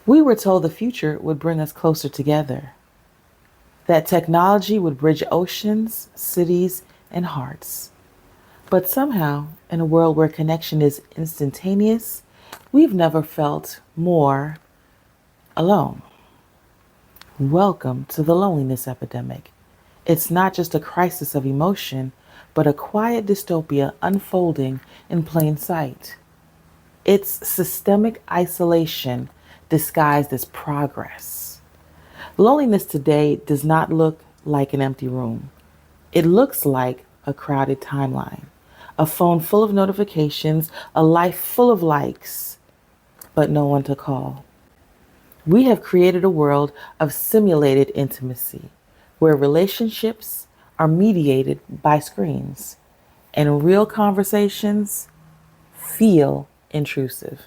We were told the future would bring us closer together, that technology would bridge oceans, cities, and hearts. But somehow, in a world where connection is instantaneous, we've never felt more alone. Welcome to the loneliness epidemic. It's not just a crisis of emotion, but a quiet dystopia unfolding in plain sight. It's systemic isolation disguised as progress. Loneliness today does not look like an empty room. It looks like a crowded timeline, a phone full of notifications, a life full of likes, but no one to call. We have created a world of simulated intimacy where relationships are mediated by screens and real conversations feel intrusive.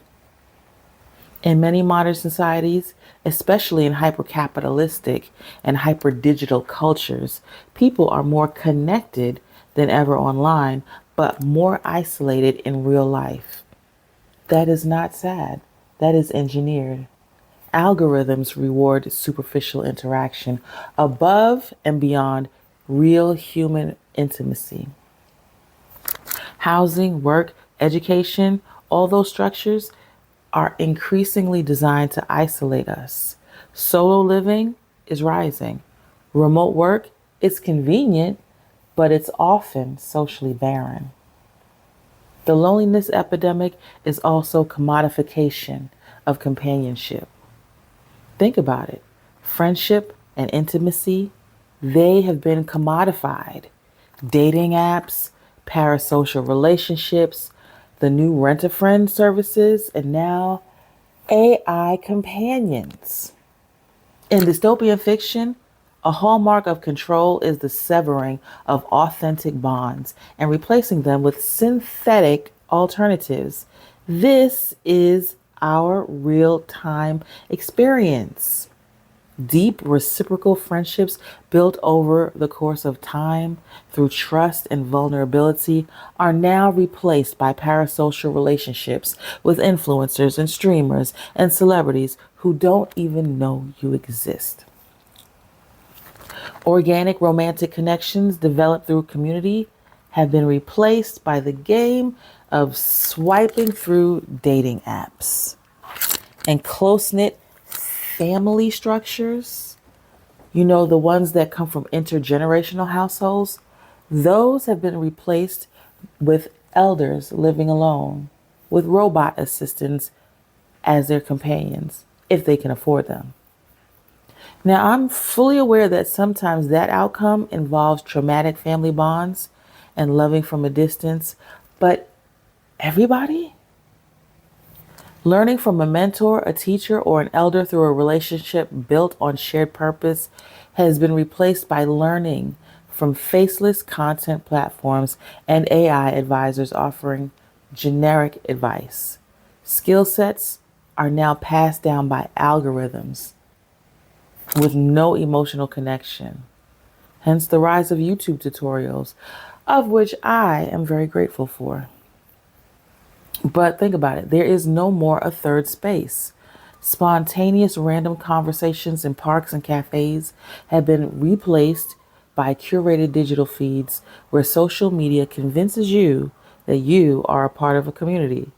In many modern societies, especially in hyper-capitalistic and hyper-digital cultures, people are more connected than ever online, but more isolated in real life. That is not sad. That is engineered. Algorithms reward superficial interaction above and beyond real human intimacy. Housing, work, education, all those structures are increasingly designed to isolate us. Solo living is rising. Remote work is convenient, but it's often socially barren. The loneliness epidemic is also commodification of companionship. Think about it. Friendship and intimacy, they have been commodified. Dating apps, parasocial relationships, the new rent-a-friend services, and now AI companions. In dystopian fiction, a hallmark of control is the severing of authentic bonds and replacing them with synthetic alternatives. This is our real time experience. Deep reciprocal friendships built over the course of time through trust and vulnerability are now replaced by parasocial relationships with influencers and streamers and celebrities who don't even know you exist. Organic romantic connections developed through community have been replaced by the game of swiping through dating apps. And close knit family structures, the ones that come from intergenerational households, those have been replaced with elders living alone, with robot assistants as their companions, if they can afford them. Now, I'm fully aware that sometimes that outcome involves traumatic family bonds and loving from a distance, but everybody? Learning from a mentor, a teacher, or an elder through a relationship built on shared purpose has been replaced by learning from faceless content platforms and AI advisors offering generic advice. Skill sets are now passed down by algorithms with no emotional connection. Hence the rise of YouTube tutorials, of which I am very grateful for. But think about it, there is no more a third space. Spontaneous random conversations in parks and cafes have been replaced by curated digital feeds where social media convinces you that you are a part of a community.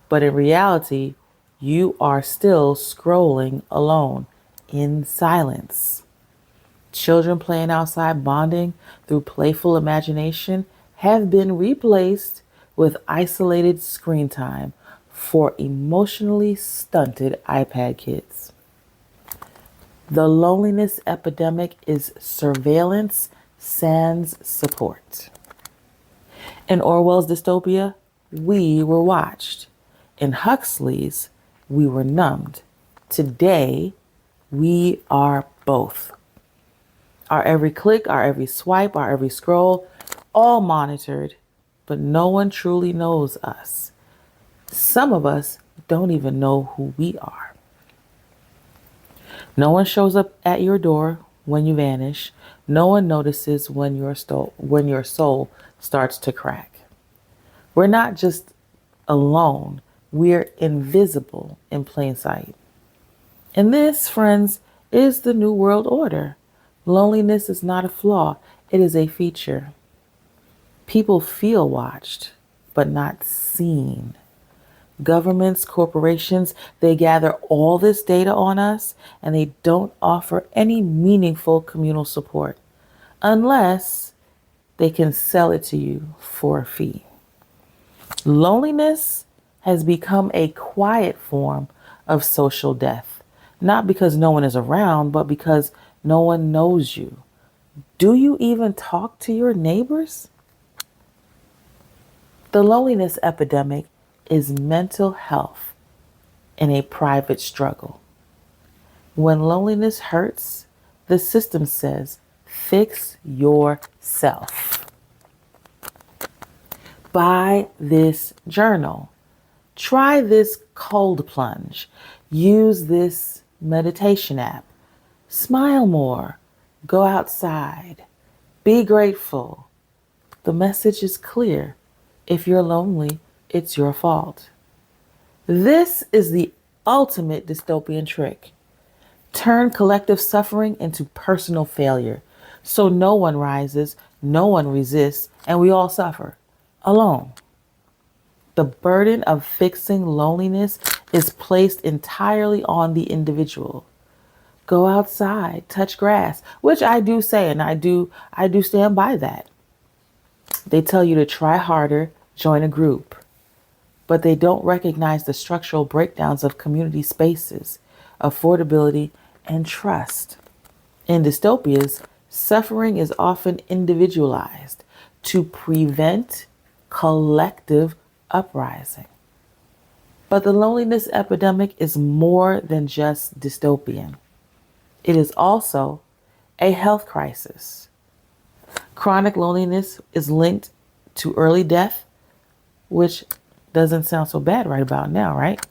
But in reality, you are still scrolling alone in silence. Children playing outside, bonding through playful imagination have been replaced with isolated screen time for emotionally stunted iPad kids. The loneliness epidemic is surveillance sans support. In Orwell's dystopia, we were watched. In Huxley's, we were numbed. Today, we are both. Our every click, our every swipe, our every scroll, all monitored, but no one truly knows us. Some of us don't even know who we are. No one shows up at your door when you vanish. No one notices when your soul starts to crack. We're not just alone, we're invisible in plain sight. And this, friends, is the New World Order. Loneliness is not a flaw, it is a feature. People feel watched, but not seen. Governments, corporations, they gather all this data on us and they don't offer any meaningful communal support unless they can sell it to you for a fee. Loneliness has become a quiet form of social death, not because no one is around, but because no one knows you. Do you even talk to your neighbors? The loneliness epidemic is mental health in a private struggle. When loneliness hurts, the system says, fix yourself. Buy this journal. Try this cold plunge. Use this meditation app. Smile more. Go outside. Be grateful. The message is clear. If you're lonely, it's your fault. This is the ultimate dystopian trick. Turn collective suffering into personal failure. So no one rises, no one resists, and we all suffer alone. The burden of fixing loneliness is placed entirely on the individual. Go outside, touch grass, which I do say, and I do stand by that. They tell you to try harder, join a group, but they don't recognize the structural breakdowns of community spaces, affordability, and trust. In dystopias, suffering is often individualized to prevent collective uprising. But the loneliness epidemic is more than just dystopian. It is also a health crisis. Chronic loneliness is linked to early death, which doesn't sound so bad right about now, right?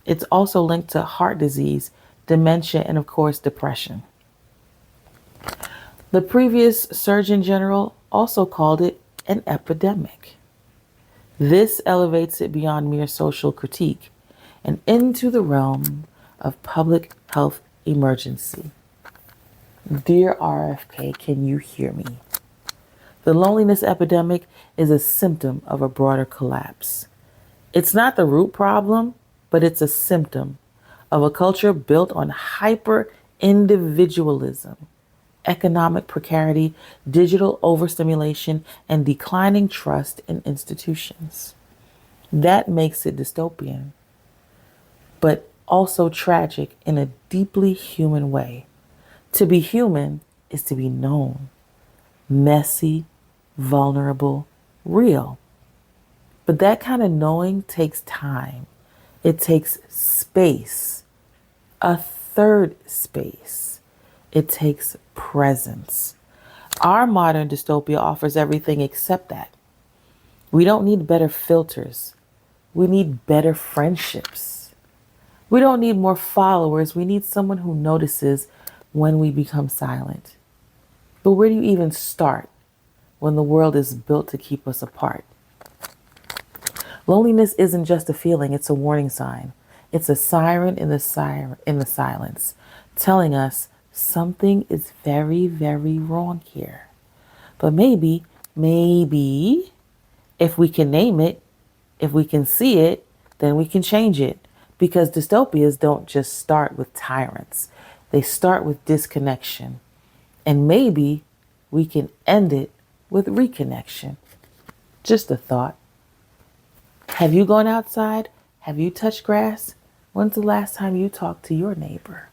It's also linked to heart disease, dementia, and of course, depression. The previous Surgeon General also called it an epidemic. This elevates it beyond mere social critique and into the realm of public health emergency. Dear RFK, can you hear me? The loneliness epidemic is a symptom of a broader collapse. It's not the root problem, but it's a symptom of a culture built on hyper individualism, economic precarity, digital overstimulation, and declining trust in institutions. That makes it dystopian, but also tragic in a deeply human way. To be human is to be known, messy, vulnerable, real. But that kind of knowing takes time. It takes space, a third space. It takes presence. Our modern dystopia offers everything except that. We don't need better filters. We need better friendships. We don't need more followers. We need someone who notices when we become silent. But where do you even start when the world is built to keep us apart? Loneliness isn't just a feeling, it's a warning sign. It's a siren in the silence, telling us something is very, very wrong here. But maybe, if we can name it, if we can see it, then we can change it. Because dystopias don't just start with tyrants. They start with disconnection. And maybe we can end it with reconnection. Just a thought. Have you gone outside? Have you touched grass? When's the last time you talked to your neighbor?